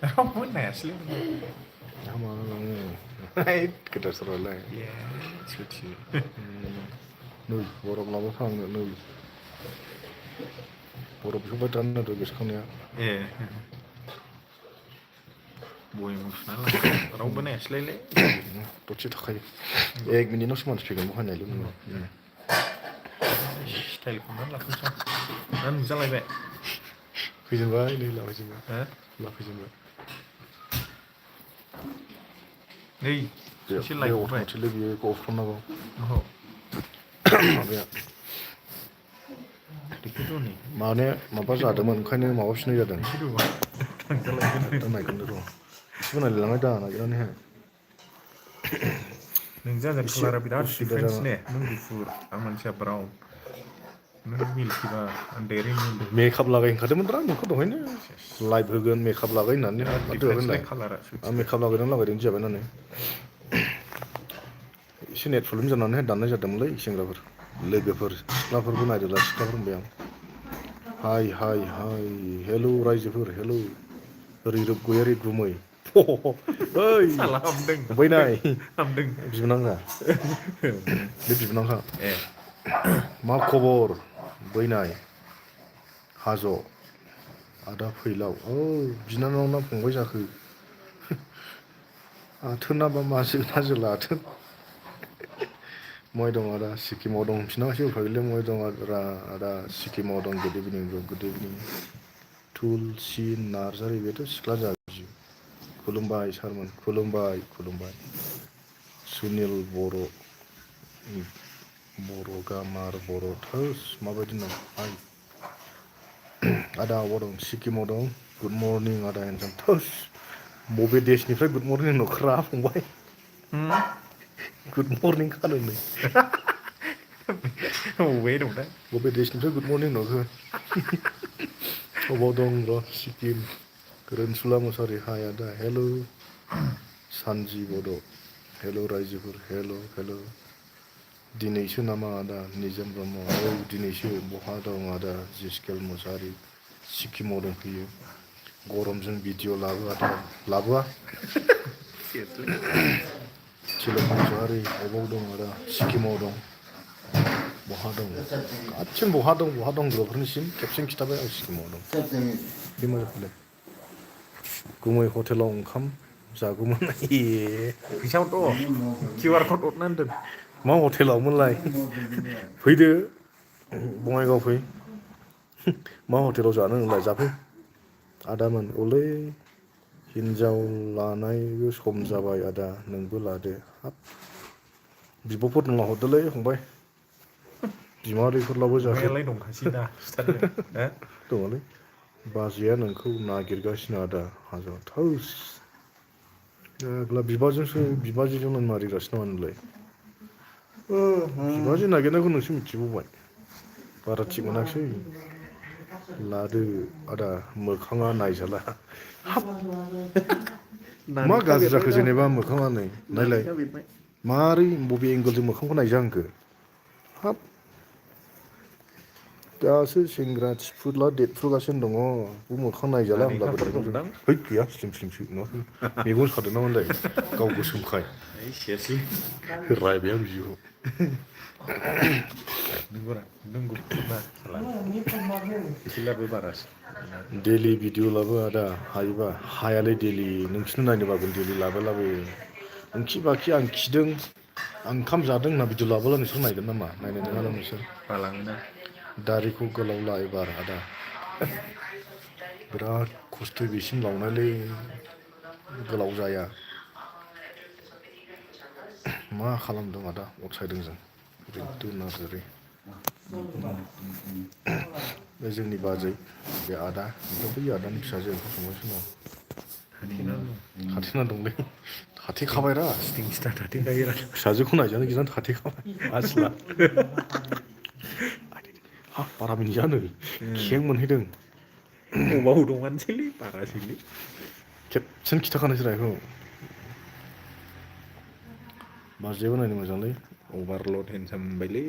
रावबो नायासैलै गोदाव सोरावलाय सुथि नै बरफ लाबोफ्लांनो नै बरफ बिहरबाय थानो गोसोखांनाया बयेमाव सोना लांदों रावबो नायासैलायलै दसे थाखायो 1 मिनिटनावसो मानसि फैगोन बहायनायलै नोङो स्टाइल खालामनानै लाखानोसै ना नुजालायबाय फैजेनबाय नै लाफैजेनबाय नै सासे लायबावबाय अट'मेटिकलि बियो गफ्रामनांगौ माबाया माने माबा जादोंमोन ओंखायनो माबाफिननाय जादों नायगोन र' एसेबो नायलायलांनाय दा नागिरनानैहाय नोंजों आंजों कालारा बिराद दिफारेन्स ने नों गुफुर आं मानसिया ब्राउन नों मिल्किबा आं डेरि मिल्क मेकआप लागायखादोंमोनब्रा नोंखौ दहायनो लाइभ होगोन मेकआप लागाय होननानै माथो होआखैनोलाय कालारा आं मेकआप लागायनानै लागायदों जाबाय होननानै एसे नेट प्रब्लेम जानानैहाय दाननाय जादोंमोनलै सेंग्राफोर लोगोफोर सिख्लाफोरबो नायदोंला सिख्लाफोर होनबाय आं हाय हेल' रायजोफोर हेल' रैरुब गयारि गुमै ओइ फंबाय नाय बिबोनांगा बे बिबोनांखा मा खबर बैनाय हाज' आदा फैलाव बिनानाव ना फंबाय जाखो आथोन ना मासो ना जोला आथोन मय दं आदा सिक्किमाव दं बिनानावसो होफागोनलै मय दं आदा सिक्किमाव दं गुड इभिनिं तुलसि नार्जारि बेथ' सिख्ला जाबि खुलुमबाय सारमोन खुलुमबाय सुनिल बर' गामार बर' थोस माबायदि नाम आदा अबाव दं सिक्किमाव दं गुड मर्निं आदा होनसै थोस बबे देशनिफ्राय गुड मर्निं न'खरा फंबाय गुड मर्निं खानो नै बबे देशनिफ्राय गुड मर्निं न'खो अबाव दं र' सिक्किम रोनसुला मुसारि हाय आदा हेल' सानजि बड' हेल' रायजोफोर हेल' दिनैसो नामा आदा निजोम ब्रह्म दिनैसो बहा दं आदा जिस्केल मुसाहारि सिक्किमाव दंफैयो गरमजों भिडिअ लाबोआ थिलक मुसाहारि अबाव दं आदा सिक्किमाव दं बहा दं गासिम बहा दं ग्रुपफोरनिसिम खेबसेनो खिथाबाय आं सिक्किमाव दं बे मोजांलै गुमै हटेलाव ओंखाम जागौमोन फैसाखौथ' QR कड हरनानै दोन मा हटेलावमोनलाय फैदो बङाइगाव फै मा हटेलाव जानो नोंलाय जाफै आदामोन अलै हिनजाव लानायबो सम जाबाय आदा नोंबो लादो हाब बिब'फोर दंना हरदोलै फंबाय बिमादैफोरलाबो जाखो दंखासैना दङलै बाजैया नोंखौ नागिरगासिनो आदा हाजो थोस बिबाजैजों मारिगासिनो नामा नोंलाय बिबाजै नागिरनायखौ नोंसो मिथिबावबाय बारा थिग मोनाखिसै लादो आदा मोखाङा नायजाला हाब मा गाज्रि जाखो जेनेबा मोखाङा नै नायलाय मारै बबे एंगोलजों मोखांखौ नायजांखो हाब दासो सेंग्रा थिफुला देरफुगासिनो दङ बे मोखां नायजाला होनब्लाबो है गैया स्लिमसो नुवाखै मेगन सादों नामालाय गाव गोसोमखाय रायबाय आं बिदिखौ डेलि भिडिअ लाबो आदा हायोबा हायालै डेलि नोंसोरनो नायनो बागोन डेलि लाबो ओंखि बाखि आं खिदों आं ओंखाम जादों होनना भिडिअ लाबोला नोंसोर नायगोन नामा नायनाय नङाना नोंसोर दारिखौ गोलाव ला एबार आदा बिराद खस्थ' बेसिम लावनायलै गोलाव जाया मा खालामदों आदा असायदों जों रिन्तु नार्जारि बे जोंनि बाजै बे आदा ओमफ्राय बै आदानि फिसाजो ओंखाम संगासिनो दं थाथेना दंलै थाथेखाबायरा फिसाजोखौ नायजानो गिनानै थाथेखाबाय आसोला हा बारा मिनिजानो खें मोनहैदों अबाव दंहानोसैलै बारासैलै खेबसेनो खिथाखानोसै रा बेखौ बाजैयाबो नायनो मोजांलै Overload handsome baile.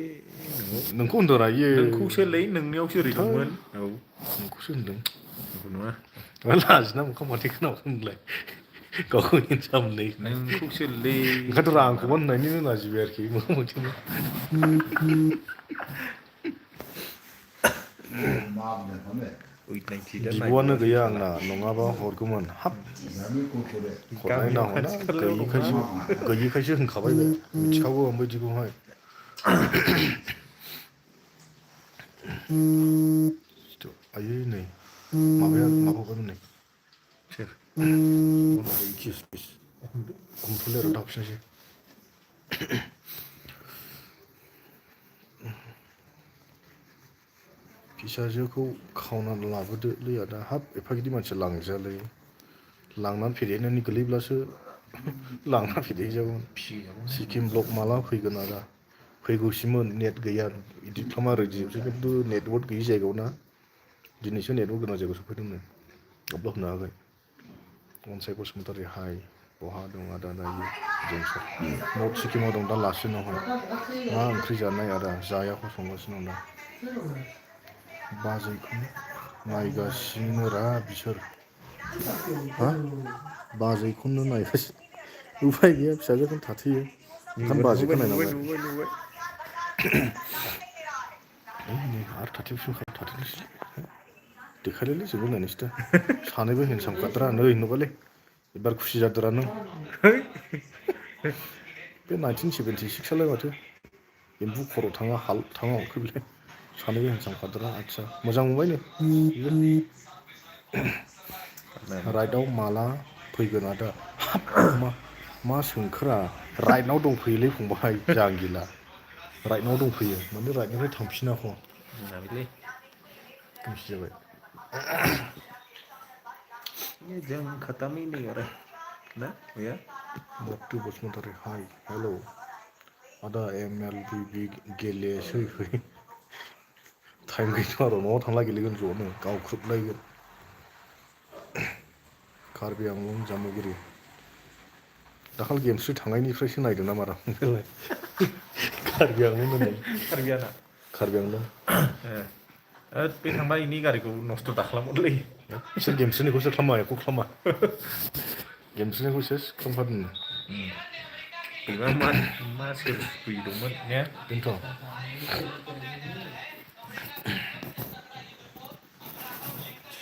नोंखौ होनदोंरा इयो नोंखौसोलै नोंनियावसो ओरै दंमोन. औ नोंखौसो होनदों. नंगौ नङा. लाजिना मोखां माथो खोनाबाय गावखौ हिनजाव होननाय नोंखौसोलै ओंखायनोथ' आंखौबा होननायनिनो लाजिबाय आरोखि मोखां मोखां बिब'आनो गैया आंना नङाबा हरगौमोन हाब हरनाय गामियाव नाहरना खाथि खालायाव दंना गैयिखायसो होनखाबाय बे मिथिखागौ आं बायदिखौहाय आयै नै माबाया माबागोन नै सोर किस किस हमथ'लै आरो दावखिनोसै फिसाजोखौ खावनानै लाबोदोलै आदा हाब एफा गिदिर मानसिया लांजायालै लांनानै फेदेरनानै गोलैब्लासो लांना फेदेरहैजागौमोन सिक्किम ब्लक माला फैगोन आदा फैगौसैमोन नेट गैया इदिट खालामा रेडिअसो खिन्थु नेटवर्क गैयि जायगायाव ना दिनैसो नेटवर्क गोनां जायगायाव सफैदोंनो आपलड होनो हागोन अनसाय बसुमतारी हाय बहा दं आदा दायो जोंसो नर्थ सिक्किमाव दं दा लासिनावहाय मा ओंख्रि जानाय आदा जायाखौ संगासिनो दं दा बाजैखौनो नायगासिनो रा बिसोर हा बाजैखौनो नायगासिनो उफाय गैया फिसाजोखौनो थाथेयो ओंखाम बाजैखौ नुबाय नायनांबाय नुबाय नुबाय नै आरो थाथेनोसै देखायलायलै जोबो होननानैसो दा सानैबो हेन्डसाम खाद्रा नै नुबायलै एबार खुसि जादोरा नों बे 1976आलाय माथो एम्बु खर' थाङा हाल्क थाङा अरखो बेलाय सानैबो हेन्डसाम खाद्रा आदसा मोजां मोनबायनो राइटआव माला फैगोन आदा हाब मा सोंखोरा राइटनाव दंफैयोलै फंबाय जांगिला राइटनाव दंफैयो माने राइटनिफ्राय थांफिनाख' मोनाबिलि खोमसि जाबाय ये जंग खत्म ही नहीं हो रहा ना भैया मट्टु बसुमतारी हाय हेल' आदा MLBB गेलेसै फै टाइम गैथ'आ र' न'आव थांला गेलेगोन ज'नो गावख्रुबलायगोन कार्बि आंलं जामुगुरि दाखालि गेमस्रि थांनायनिफ्रायसो नायदों ना मारा बेलाय कार्बि आंलं होननाय कार्बियाना कार्बि आंलं बे थांबा इनि गारिखौ नस्थ' दाखालामोलै बिसोर गेमस्रिनिखौसो खालामा एखौ खालामा गेमस्रिनिखौ सेस खालामखादों बेबा मा सोर फैदोंमोन ने बेनोथ'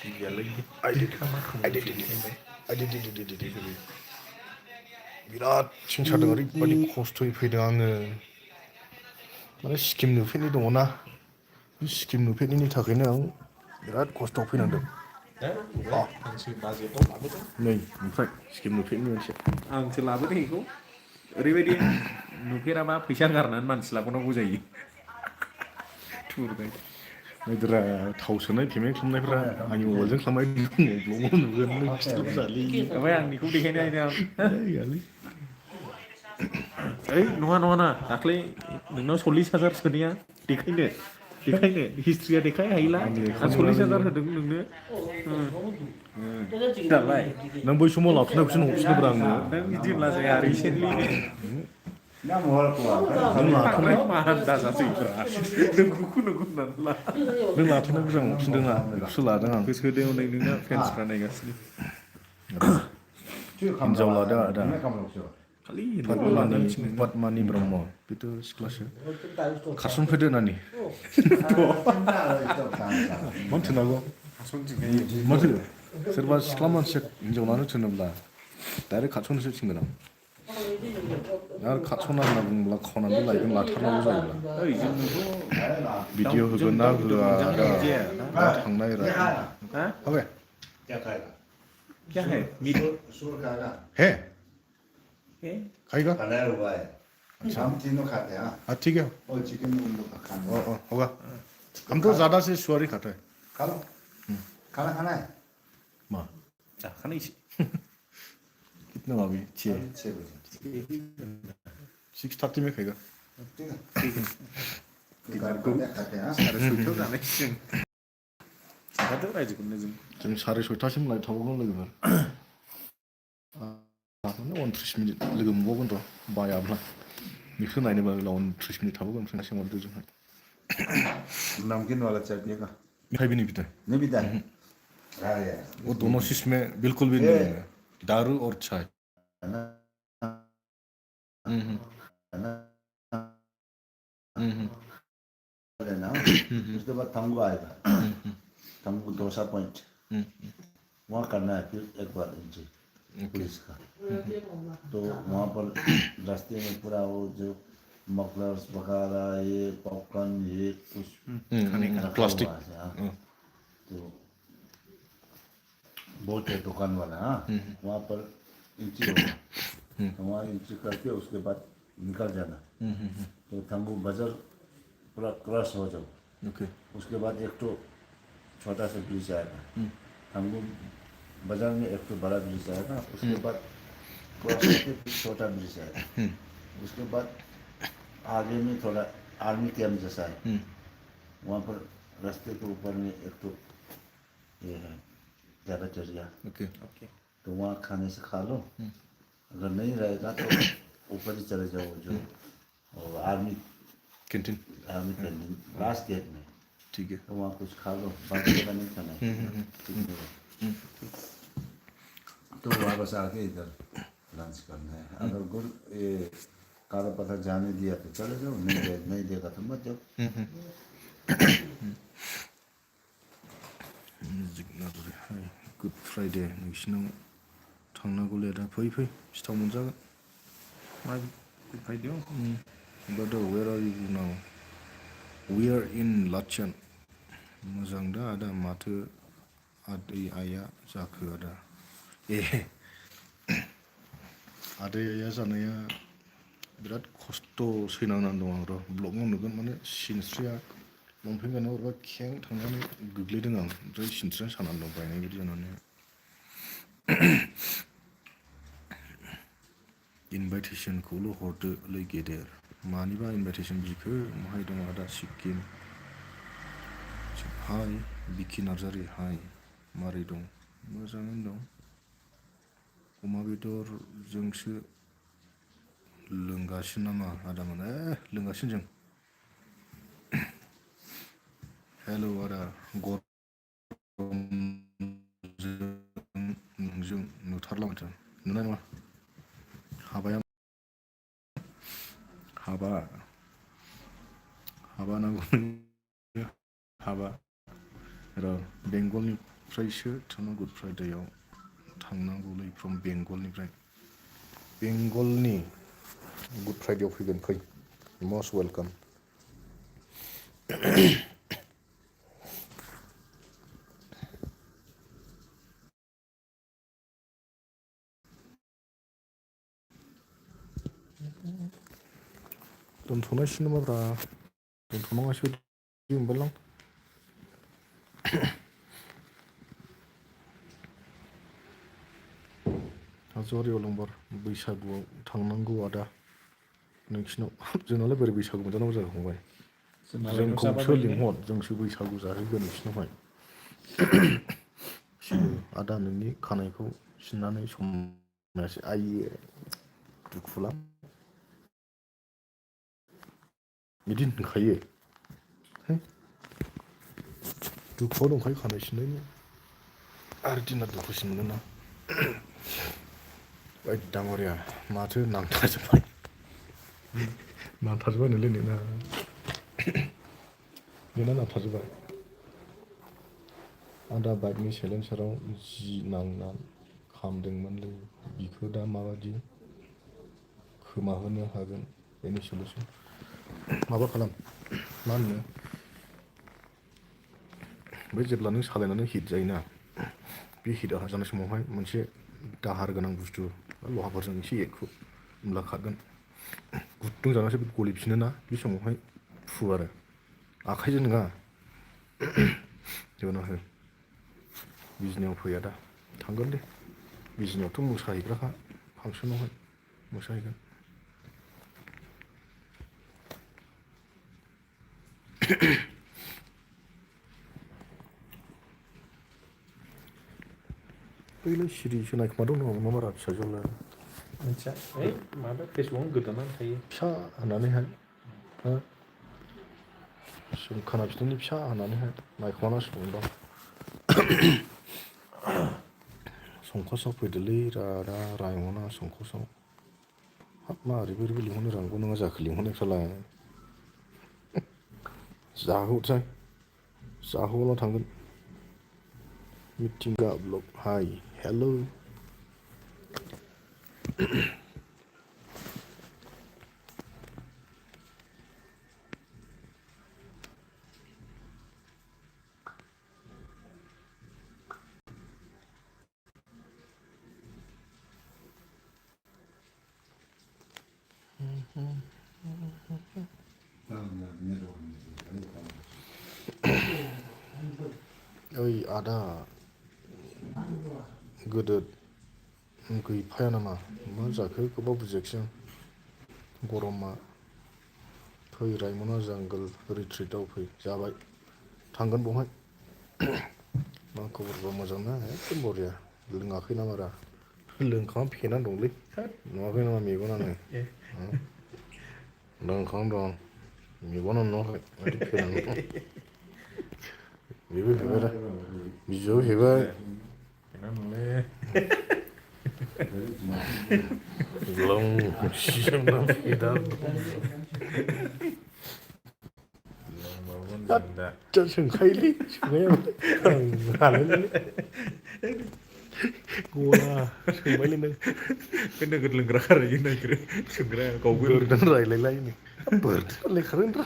टिभियालाय गिदिर खामा बिराद सिं सादों ओरैबायदि खस्थ'यै फैदों आङो माने स्किम नुफेरनाय दङ ना बे स्किम नुफेरनायनि थाखायनो आं बिराद खस्थ'आव फैनांदों हांसो बाजेटाव लाबोदों नै ओमफ्राय स्किम नुफेरनाय मोनसे आंसो लाबोदों बेखौ ओरैबायदि नुफेराबा फैसा गारनानै मानसि लाबोनांगौ जायो थुरबाय नायदोरा थाव सोनाय पेमेन्ट खालामनायफ्रा आंनि मबाइलजों खालामनाय ब्लगाव नुगोन नों खिथाब जालै ओमफ्राय आंनिखौ देखायनो हायनो गैयालै ओइ नङा दाख्लै नोंनाव 40,000 सोनाया देखायनो हिस्ट्रिया देखाय हायोला आं आं लेखायाव 40,000 नुनानै होदों नोंनो दालाय नों बै समाव लाथ'नायखौसो हरफिनोब्रा आंनो नों बिदि होनला जाया रिसेन्टलि नों लाथ'नाय मान दाजासैब्रा नोंगौखौ नोंगौ होननानै ला नों लाथ'नायखौसो आं हरफिनदों ना बेखौसो लादों आं गोसोदो हनै नोंना फेन्सफ्रा नायगासिनो हिन्जाव लादों आदा खालि हिनजावल' लाजानो थिनो पद्मानि ब्रह्म बेथ' सिख्लासो खारसनफैदो नानि मानो थोनांगौ माथो सोरबा सिख्ला मानसिया हिन्जाव लानो थोनोब्ला डाइरेक्ट खारस'नोसो थिनगोन आं आरो खारस'ना होनना बुङोब्ला खावनानै लायगोन लाथारनांगौ जायोब्ला ओइ जोंनोथ' भिडिअ होगोन ना होआ आदा दा थांनाय रा अबे क्या है मीट है है खाएगा खाना हुआ है हम तीनों खाते हैं हाँ ठीक है और चिकन उन लोग का खाना होगा हम तो ज़्यादा से सुअर ही खाते हैं खा लो खाना खाना है माँ जाखानायसो कितना अभी 6 6 बजे 6:30 में खाएगा ठीक है डिनारखौ खाते हैं 6:30 जानायसै जों खिन्थादो रायजोखौनो जों 6:30सिम लायथावगोन लोगोफोर 29 मिनिट लोगो मोनबावगोन र' बायाब्ला बेखौ नायनोबा लावन 30 मिनिट थाबावगोन ओमफ्राय सोंहरदो जोंहा नमकीन वाला चाहिएगा मिठाई भी नहीं पीता नहीं पीता है अरे वो दोनों चीज में बिल्कुल भी नहीं है दारू और चाय ना हम्म ना हम्म ना उसके बाद तंगू आएगा तंगू डोसा पॉइंट वहाँ करना है फिर एक बार एंट्री पुलिस का तो वहाँ पर रास्ते में पूरा वो जो मफलर्स वगैरह ये पॉपकॉर्न ये कुछ रखा प्लास्टिक हुआ है, हाँ। तो बहुत है दुकान वाला हाँ वहाँ पर एंट्री होगा तो वहाँ एंट्री करके उसके बाद निकल जाना तो थंगू बाजार पूरा क्रॉस हो जाओ ओके उसके बाद एक तो छोटा सा ब्रिज आएगा थंगू बाजार में एक तो बड़ा ब्रिज आएगा उसके बाद क्रॉस करके फिर छोटा ब्रिज आएगा उसके बाद आगे में थोड़ा आर्मी कैंप जैसा है वहाँ पर रास्ते के ऊपर में एक तो ये है कैफेटेरिया ओके ओके तो वहाँ खाने से खा लो अगर नहीं रहेगा तो ऊपर ही चले जाओ जो army canteen canteen last gate में ठीक है तो वहाँ कुछ खा लो बाकी का नहीं खाना है ठीक है तो वापस आके इधर लंच करना है अगर गुड़ ये काला पत्थर जाने दिया तो चले जाओ नहीं देगा तो मत जाओ गुड फ्राइडे नोंसिनाव थांनांगौलै दा फै सिथाव मोनजागोन मा बायदियाव But where are you now? We are in Lachan. मोजां दा आदा माथो आदै आइया जाखो आदा आदै आइया जानाया बिराद खस्थ' सैनांनानै दं आं र' ब्लगाव नुगोन माने सिनस्रिया लंपेन्ट गाननायाव बोरैबा खें थांनानै गोग्लैदों आं ओमफ्राय सिनस्रिया सानानै दं बायनाय बायदि जानानै इनभाइटेसनखौल' हरदोलै गेदेर मानिबा इनभाइटेसन बिखो माहाय दं आदा सिक्किम हाय बिकि नार्जारि हाय मारै दं मोजाङैनो दं अमा बेदरजोंसो लोंगासिनो नामा आदामोन लोंगासिनो जों हेल' आदा गरमजों नोंजों नुथारला माथो नुनाय नङा हाबा नांगौ हाबा र' बेंगलनिफ्रायसो थांनांगौ गुड फ्राइडेआव थांनांगौलै फ्रम बेंगलनिफ्राय बेंगलनि गुड फ्राइडेआव फैगोन फै मस्ट वेलकाम दोनथ'नायसै नामाब्रा दोनथ'नाङासो मोनबायलां हाजोआरि अलंबार बैसागुआव थांनांगौ आदा नोंसिनाव जोंनालाय बोरै बैसागु मोनजानांगौ जाखो फंबाय जोंखौसो लिंहर जोंसो बैसागु जाहैगोन नोंसिनावहाय आदा नोंनि खानायखौ सिननानै समायासै आइये दुखुलां बिदि होनखायो दुखुआव दंखायो खानाय सिननायनि आरो दिना दुखुसिन मोनो ना ओइ दाङ'रिया माथो नांथाजोब्बाय नोंलै नोंना नांथाजोब्बाय आदा बाइकनि साइलेन्साराव जि नांना खामदोंमोनलै बिखौ दा माबादि खोमाहोनो हागोन बेनि सलुसन माबा खालाम मा होनो बे जेब्ला नों सालायनानै हिट जायोना बे हिट जानाय समावहाय मोनसे दाहार गोनां बुस्थु लहाफोरजों एसे एरखु होमब्ला खारगोन गुदुं जानासो बे गलिफिनो ना बे समावहाय फु आरो आखाइजों नङा जेबो हो बिजनियाव फै आदा थांगोन दे बिजनियावथ' मोसाहैग्राखा फांसनावहाय मोसाहैगोन बैलाय सिरिसो नायखोमादों नामा मारा फिसाजोआलाय मिथिया ओइ माबा फेसबुकाव गोदोनानै थायो फिसा होननानैहाय हो जों खोनाफिननायनि फिसा होननानैहाय नायखोमानांसिगौ दं संकसआव फैदोलै राधा रायमना संकसआव हाब मा ओरैबो लिंहरनो रोंगौ नङा जाखो लिंहरनायफ्रालाय जाहोहरसाय जाहोहरला थांगोन मिथिंगा ब्लग हाय हेल' ओइ आदा गोदो गैफाया नामा मा जाखो गोबाव बुजियाखिसै आं गरमा फै रायमना जांगोल रिट्रिटआव फै जाबाय थांगोन बहाय मा खबरबा मोजां ना एकदम बरिया लोङाखै नामा रा लोंखांना फेनानै दंलै नुवाखै नामा मेगनानो लोंखांना दं मेगनानो नुवाखै माथो फेनानै दं बेबो फेबायरा बिजौआव फेबाय सिजोंना फेदा जा सोंखायोलै सोंनाया आं हालायलै गला सोंबायलै नों बे नोगोद लोंग्रा खारहैयो नागिरो सोंग्राया गावबो बोरदोन रायलायलायनो बोरदोन रायलायखागोनरा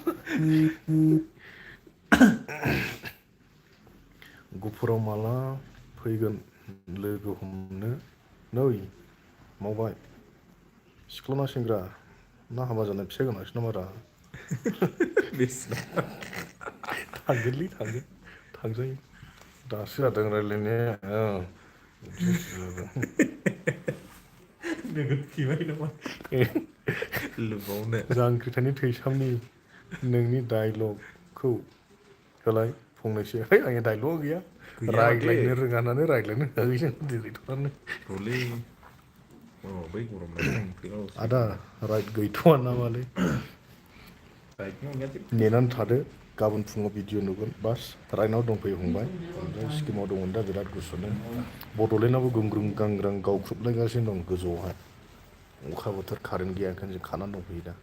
गुफुराव माला फैगोन लोगो हमनो नै मावबाय सिख्ला ना सेंग्रा ना हाबा जानाय फिसाइ गोनांसो नामारा थांगोनलै थांगोन थांजायो दासो जादों रायलायनाया नोगोद फेबाय नामा लोगोआवनो जांख्रिथायनि थैसामनि नोंनि डाइलगखौ होलाय फंनैसो है आंनि डाइलग गैया रायज्लायनो रोङा होननानै रायज्लायनो होआखै जों डिरेक्टरानो रलै बै गरमनानै आदा राइट गैथ'वा नामालै नेनानै थादो गाबोन फुङाव भिडिअ नुगोन बास राइनाव दंफैयो फंबाय ओमफ्राय सिक्किमाव दंमोन दा बिराद गुसुनो बड'लेण्डआवबो गुंग्रुं गांग्रां गावख्रुबलायगासिनो दं गोजौआवहाय अखा बोथोर कारेन्ट गैया ओंखायनो जों खानानै दंफैयो दा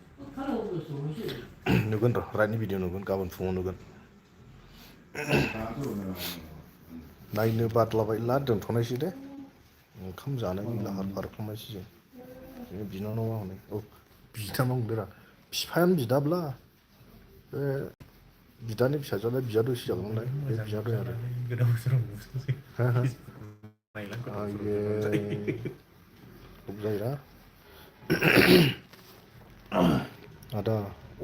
नुगोन र' राइटनि भिडिअ नुगोन गाबोन फुङाव नुगोन नायनो बादलाबायला दोनथ'नायसै दे ओंखाम जानायनि लाहार फाहार खालामनायसै जों बिनानावा हनै औ बिनानाव होनदोंरा बिफायानो बिदाब्ला बे बिदानि फिसाजोआलाय बिजादैसो जागौमोनलाय बे बिजादै आरो आइये लब जायोना आदा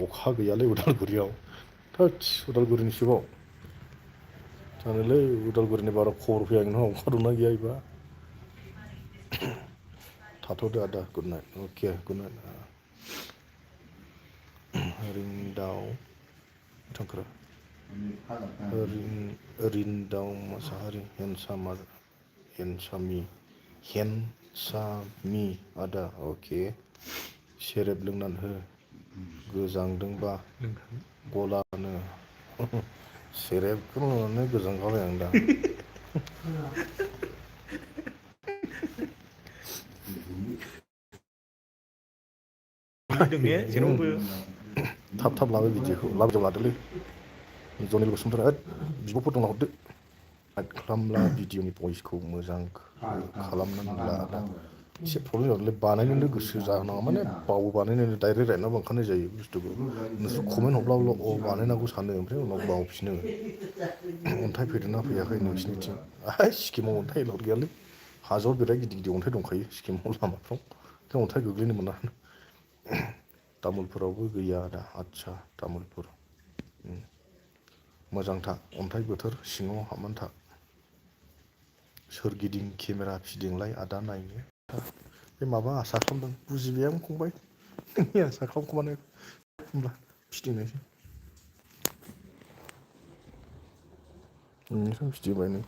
अखा गैयालै उदालगुरियाव थोदस उदालगुरिनि सिबाव जानोलै उदालगुरिनि बारा खबर फैया नोंनाव अखा दंना गैया बेबा थाथ'दो आदा गुड नाइट अके गुड नाइट रिंदाव थांखोरा रिंदाव मोसाहारि हेनसामि आदा अके सेरेब लोंनानै हो गोजांदोंबा गलानो सेरेबखौ लोंनानै गोजांगाबाय आं दा थाब थाब लाबो भिडिअखौ लाबोजों लादोलै जनिल बसुमतारी होद बिब'फोर दंना हरदो लाइक खालामला भिडिअनि भइसखौ मोजां खालामनानै ला दा एसे प्रब्लेम जादोंलै बानायनोनो गोसो जानाङा माने बावो बानायनो डाइरेक्ट राइटनाव ओंखारनाय जायो बुस्थुखौ नोंसोर कमेन्ट हरब्ला अ बानायनांगौ सानो ओमफ्राय उनाव बावफिनो अन्थाइ फैदोंना फैयाखै नोंसिनिथिं सिक्किमाव अन्थाइ एलाउड गैयालै हाजोआव बिराद गिदिर गिदिर अन्थाइ दंखायो सिक्किमाव लामाफ्राव जों अन्थाइ गोग्लैनो मोना तामुलपुरावबो गैया दा आदसा तामुलपुर मोजांथा अन्थाइ बोथोर सिङाव हाबनानै था सोरगिदिं केमेरा फिदिंलाय आदा नायनो बे माबा आसा खालामदों बुजिबाय आं फंबाय नोंनि आसा खालामखोमानो होमब्ला फिदिंनोसै नोंनिफ्राय फिदिंबाय नों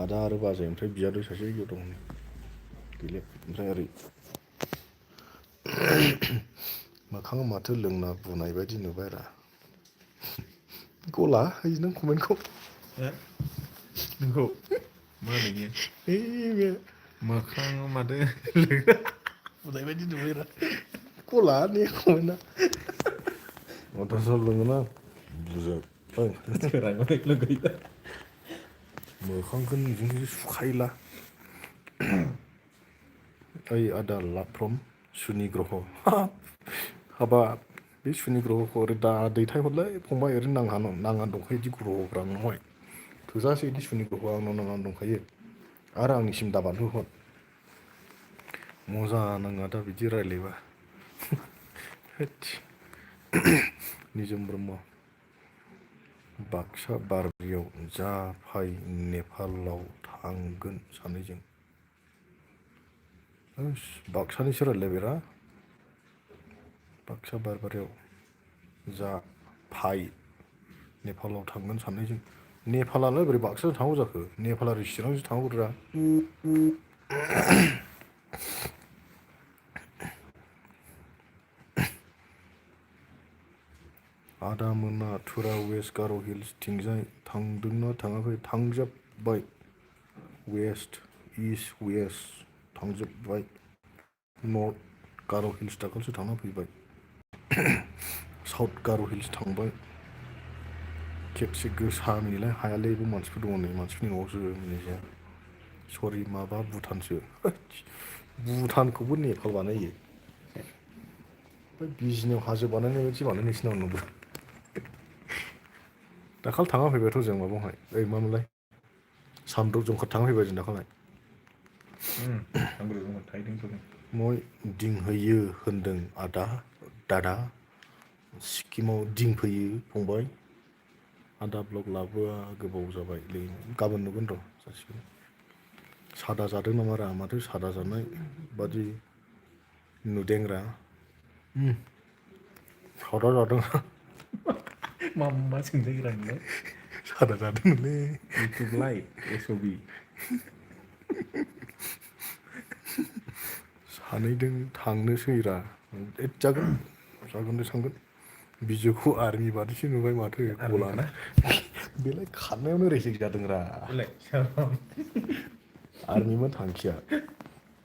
आदा आरो बाजै ओमफ्राय बियादै सासे दं गैले ओमफ्राय ओरै मोखाङाव माथो लोंना बुनाय बायदि नुबाय रा गला होयो नों कमेन्टखौ नोंखौ मा होनो बियो बे मोखाङाव माथो बुनाय बायदि नुबाय रा गला ने कमेन्टआ अथ'स लोङोना बुजाबाय सोरांबाय लोंगैला मोखांखौ नोंजोंसो सुखायोला ओइ आदा लाभ फ्रम सुनि ग्रह हाबाब बे सुनि ग्रहखौ ओरै दा दैथायहरलाय फंबाय ओरैनो नाङा दंखायो बिदि ग्रहफ्रा आंनावहाय थोजासे बिदि सुनि ग्रहआ आंनाव नाङा दंखायो आरो आंनिसिम दा बारहोहर मजा नाङा दा बिदि रायलायबा निजोम ब्रह्म बाक्सा बारबियाव जा फाय नेपालाव थांगोन सानैजों बाक्सानिसो रायलायबायरा बाक्सा बारबारियाव जा फाय नेपालाव थांगोन सानैजों नेपालालाय बोरै बाक्साजों थांगौ जाखो नेपाला ओरै चिरांजों थांगौरा आदा मोना थुरा वेस्ट गार' हिल्स थिंजाय थांदोंना थाङाखै थांजोब्बाय वेस्ट इस्ट वेस्ट थांजोब्बाय नर्थ गार' हिल्स दाखालिसो थांना फैबाय साउथ गार' हिल्स थांबाय खेबसे गोसा मिनिलाय हायालै बे मानसिफोर दङ नै मानसिफोरनि न'आवसो मिनिजाया सरि माबा भुटानसो भुटानखौबो नेपाल बानायो बिजनियाव हाजो बानायनाय बायदि बानायनायसो नामा नंगौ दाखालि थांना फैबायथ' जों माबायावहाय ओइ मामोनलाय सामद्रुप जंखार थांना फैबाय जों दाखालि मय दिंहैयो होनदों दादा सिक्किमाव दिंफैयो फंबाय आदा ब्लग लाबोआ गोबाव जाबाय गाबोन नुगोन र' जासिगोन सादा जादों नामा रा माथो सादा जानाय बादि नुदेंरा सादा जादों मा सोंजायो नोंलाय सादा जादोंलै इउटुब लाइभ एसबि सानैजों थांनोसैरा जागोन दे थांगोन बिजौखौ आर्मि बादिसो नुबाय माथो गलाना बेलाय खारनायावनो रेजेक्ट जादोंरा आर्मिमोन थांखिया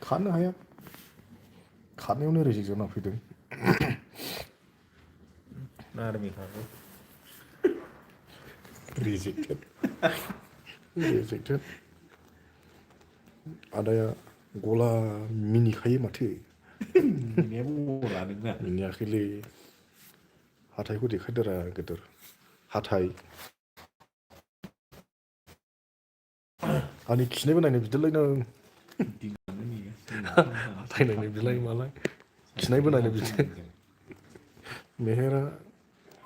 खारनो हाया खारनायावनो रेजेक्ट जाना फैदों रेजेक्टेड आदाया गला मिनिखायो माथो मिनियाखैलै हाथाइखौ देखायदोरा गेदेर हाथाइ आंनि खिनायबो नायनो बिदोंलै नों हाथाइ नायनो बिदोंलाय मालाय खिनायबो नायनो बिदों मेहेरा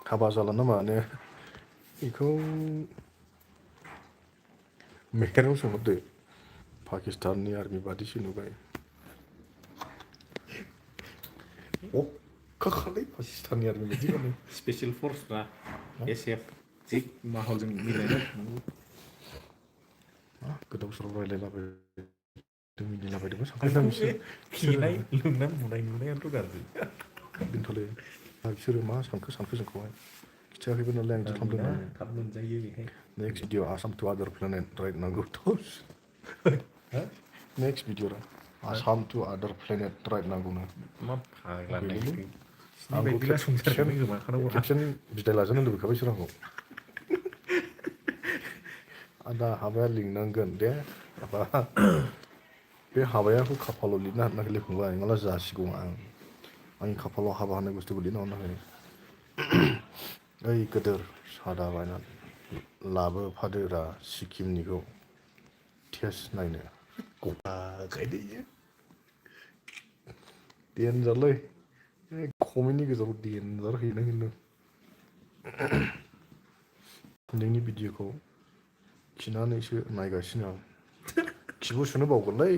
हाबा जाला नामा ने बेखौ मेहेराव सोंहरदो पाकिस्ताननि आर्मि बादिसो नुबाय अखाखालै पाकिस्ताननि आर्मि बादि गानो स्पेसियेल फर्सफ्रा एसएफ थिग माहलजों मिलायना थानांगौ गोदाव सोराव रायलायलाबायदों मिनिलाबायदोंबो खिनाय लोंनाय बुनाय नुनायाथ' गाज्रि बेनोथ'लै बिसोरो मा सानखो जोंखौहाय खिथायाखैबो नालाय आं बिदि खालामदों थाब मोनजायो बेहाय नेक्स्ट भिडिअ आसाम टु आदार प्लेनेट राइट नांगौ नेक्स्ट भिडिअ आसाम टु आदार प्लेनेट राइट नांगौनो मा फाग्ला आंखौ खेबसेन बिदाय लाजानो लुबैखाबाय इसोर आंखौ आदा हाबाया लिंनांगोन दे हाबा बे हाबायाखौ खाफालाव लिरना हरनाखैलै फंबाय माला जासिगौ आंनि खाफालाव हाबा होनाय बुस्थुखौ लिरना हरनाखै ओइ गोदोर सादा बायनानै लाबोफादोरा सिक्किमनिखौ टेस्ट नायनो गगाखायनो देनजारलै कमेन्टनि गेजेराव देनजार हैनो खिन्थु नोंनि भिडिअखौ खिनानैसो नायगासिनो आं खिबु सुनो बावगोनलै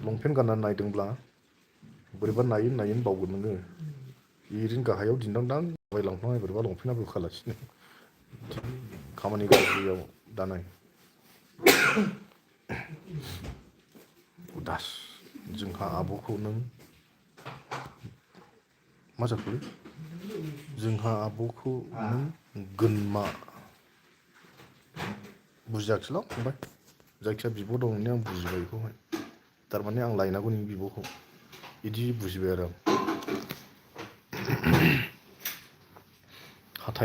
लंपेन्ट गाननानै नायदोंब्ला बोरैबा नायनो बावगोन नोङो ओरैनो गाहायाव दिन्दांदां बायलांफ्लांनाय बोरैबा लंपेन्टआ बोखालासिनो खामानि गाज्रियाव दानाय उदास जोंहा आब'खौ नों मा जाखोलै जोंहा आब'खौ नों गोनमा बुजियाखिसैल' फंबाय जायखिया बिब' दं होननानै आं बुजिबाय बेखौहाय थारमाने आं लायनांगौ नोंनि बिब'खौ बिदि बुजिबाय आरो आं